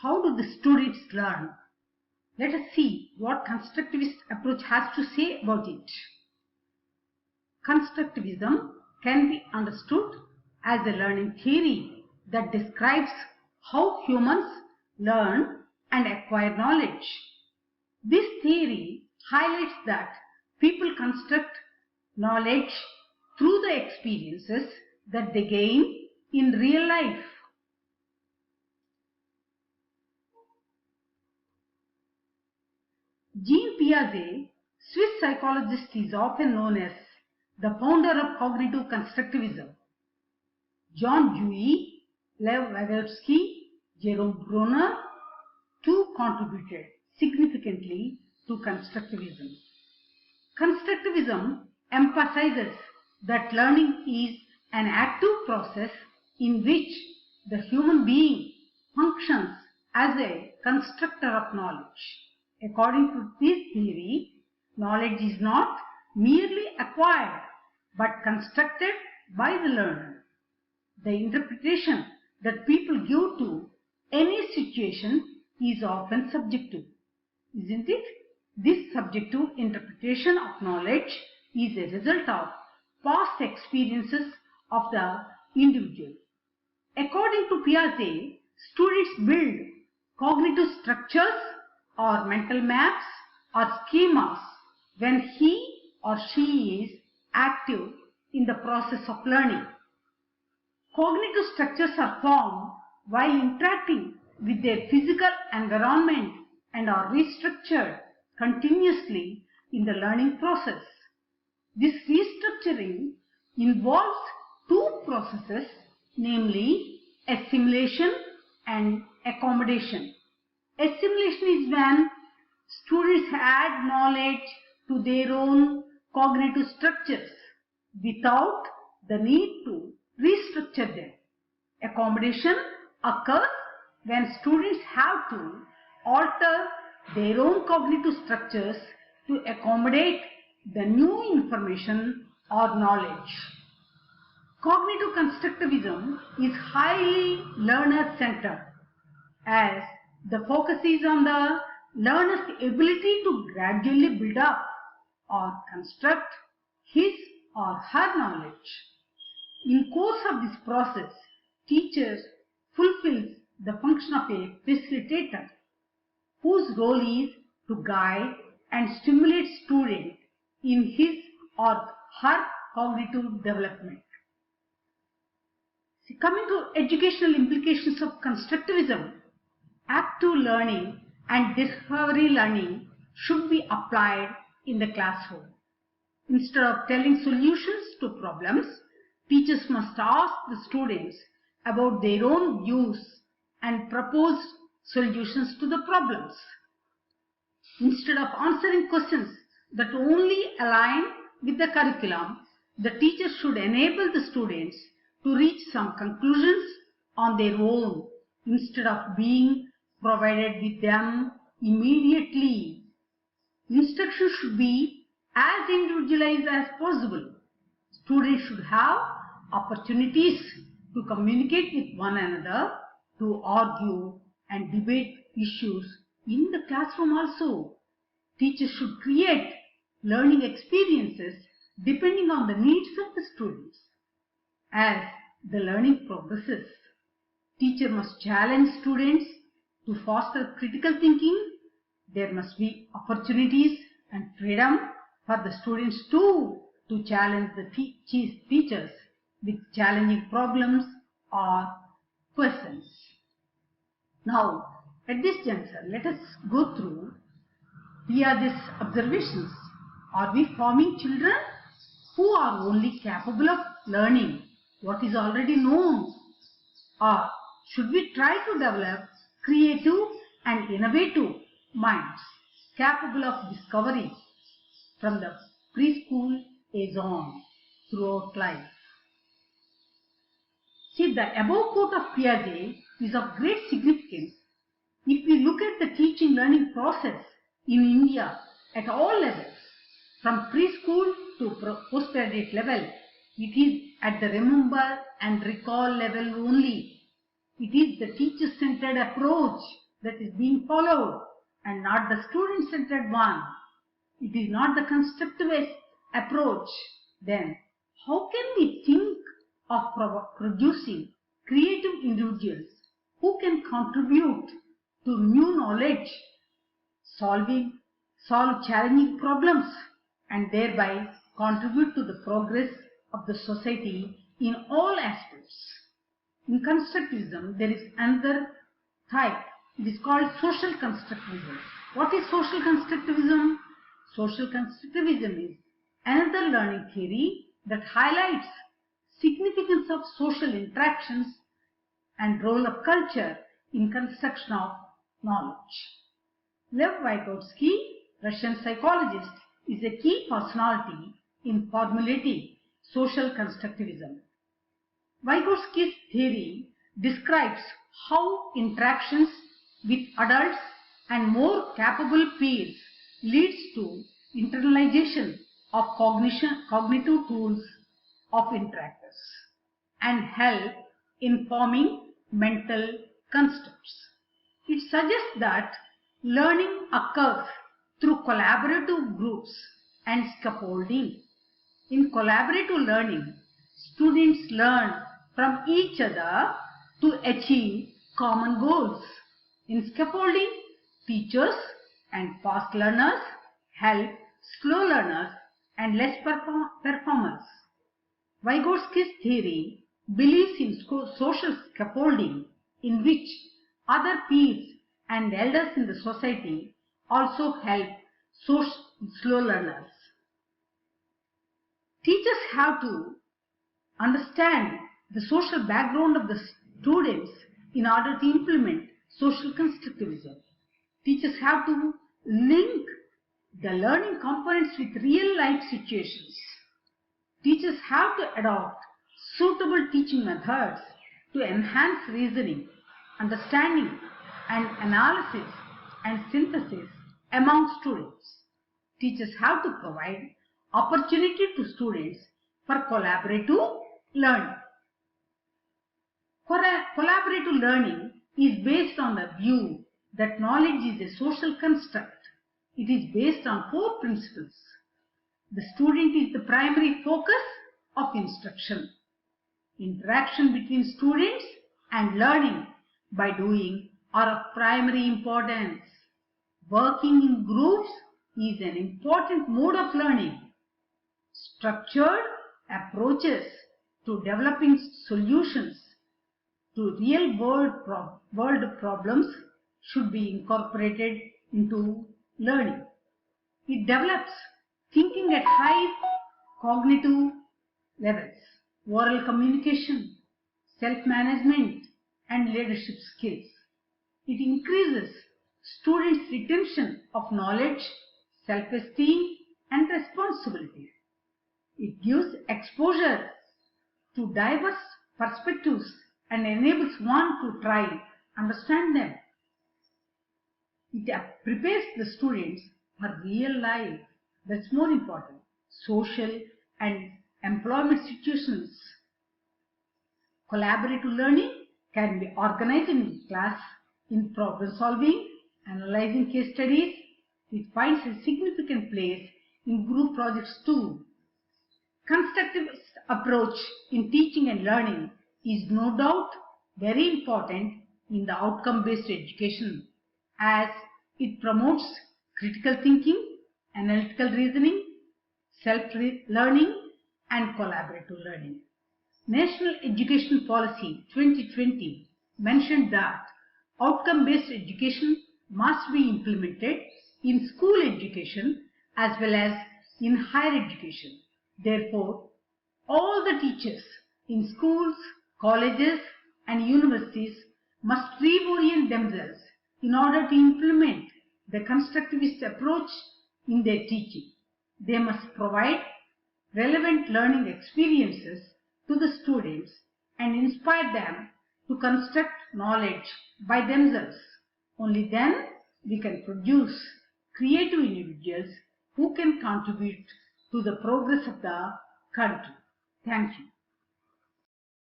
how do the students learn? Let us see what constructivist approach has to say about it. Constructivism can be understood as a learning theory that describes how humans learn and acquire knowledge. This theory highlights that people construct knowledge through the experiences that they gain in real life. Jean Piaget, Swiss psychologist, is often known as the founder of cognitive constructivism. John Dewey, Lev Vygotsky, Jerome Bruner too contributed significantly to constructivism. Constructivism emphasizes that learning is an active process in which the human being functions as a constructor of knowledge. According to this theory, knowledge is not merely acquired but constructed by the learner. The interpretation that people give to any situation is often subjective, isn't it? This subjective interpretation of knowledge is a result of past experiences of the individual. According to Piaget, students build cognitive structures or mental maps or schemas when he or she is active in the process of learning. Cognitive structures are formed while interacting with their physical environment and are restructured continuously in the learning process. This restructuring involves two processes, namely assimilation and accommodation. Assimilation is when students add knowledge to their own cognitive structures without the need to restructure them. Accommodation occurs when students have to alter their own cognitive structures to accommodate the new information or knowledge. Cognitive constructivism is highly learner-centered, as the focus is on the learner's ability to gradually build up or construct his or her knowledge. In course of this process, teacher fulfills the function of a facilitator, whose role is to guide and stimulate student in his or her cognitive development. Coming to educational implications of constructivism, active learning and discovery learning should be applied in the classroom. Instead of telling solutions to problems, teachers must ask the students about their own views and propose solutions to the problems. Instead of answering questions that only align with the curriculum, the teacher should enable the students to reach some conclusions on their own instead of being provided with them immediately. Instruction should be as individualized as possible. Students should have opportunities to communicate with one another, to argue and debate issues in the classroom also. Teachers should create learning experiences depending on the needs of the students. As the learning progresses, teacher must challenge students to foster critical thinking. There must be opportunities and freedom for the students too to challenge the teachers with challenging problems or questions. Now, at this juncture, let us go through Piaget's observations. Are we forming children who are only capable of learning what is already known? Or should we try to develop creative and innovative minds capable of discovery from the preschool age on throughout life? See, the above quote of Piaget is of great significance if we look at the teaching learning process in India at all levels, from preschool to postgraduate level. It is at the remember and recall level only. It is the teacher-centered approach that is being followed and not the student-centered one, it is not the constructivist approach, then how can we think of producing creative individuals who can contribute to new knowledge, solve challenging problems, and thereby contribute to the progress of the society in all aspects? In constructivism, there is another type. It is called social constructivism. What is social constructivism? Social constructivism is another learning theory that highlights significance of social interactions and role of culture in construction of knowledge. Lev Vygotsky, Russian psychologist, is a key personality in formulating social constructivism. Vygotsky's theory describes how interactions with adults and more capable peers leads to internalization of cognitive tools of interactors and help in forming mental constructs. It suggests that learning occurs through collaborative groups and scaffolding. In collaborative learning, students learn from each other to achieve common goals. In scaffolding, teachers and fast learners help slow learners and less performers. Vygotsky's theory believes in social scaffolding in which other peers and elders in the society also help slow learners. Teachers have to understand the social background of the students in order to implement social constructivism. Teachers have to link the learning components with real life situations. Teachers have to adopt suitable teaching methods to enhance reasoning, understanding, and analysis and synthesis among students. Teachers have to provide opportunity to students for collaborative learning. Collaborative learning is based on the view that knowledge is a social construct. It is based on 4 principles. The student is the primary focus of instruction. Interaction between students and learning by doing are of primary importance. Working in groups is an important mode of learning. Structured approaches to developing solutions to real world problems should be incorporated into learning. It develops thinking at high cognitive levels, oral communication, self-management, and leadership skills. It increases students' retention of knowledge, self-esteem, and responsibility. It gives exposure to diverse perspectives and enables one to try and understand them. It prepares the students for real life. That's more important. Social and employment situations. Collaborative learning can be organized in class in problem solving, analyzing case studies. It finds a significant place in group projects too. Constructivist approach in teaching and learning is no doubt very important in the outcome-based education, as it promotes critical thinking, analytical reasoning, self-learning, and collaborative learning. National Education Policy 2020 mentioned that outcome-based education must be implemented in school education as well as in higher education. Therefore, all the teachers in schools, colleges, and universities must reorient themselves in order to implement the constructivist approach in their teaching. They must provide relevant learning experiences to the students and inspire them to construct knowledge by themselves. Only then we can produce creative individuals who can contribute to the progress of the country. Thank you.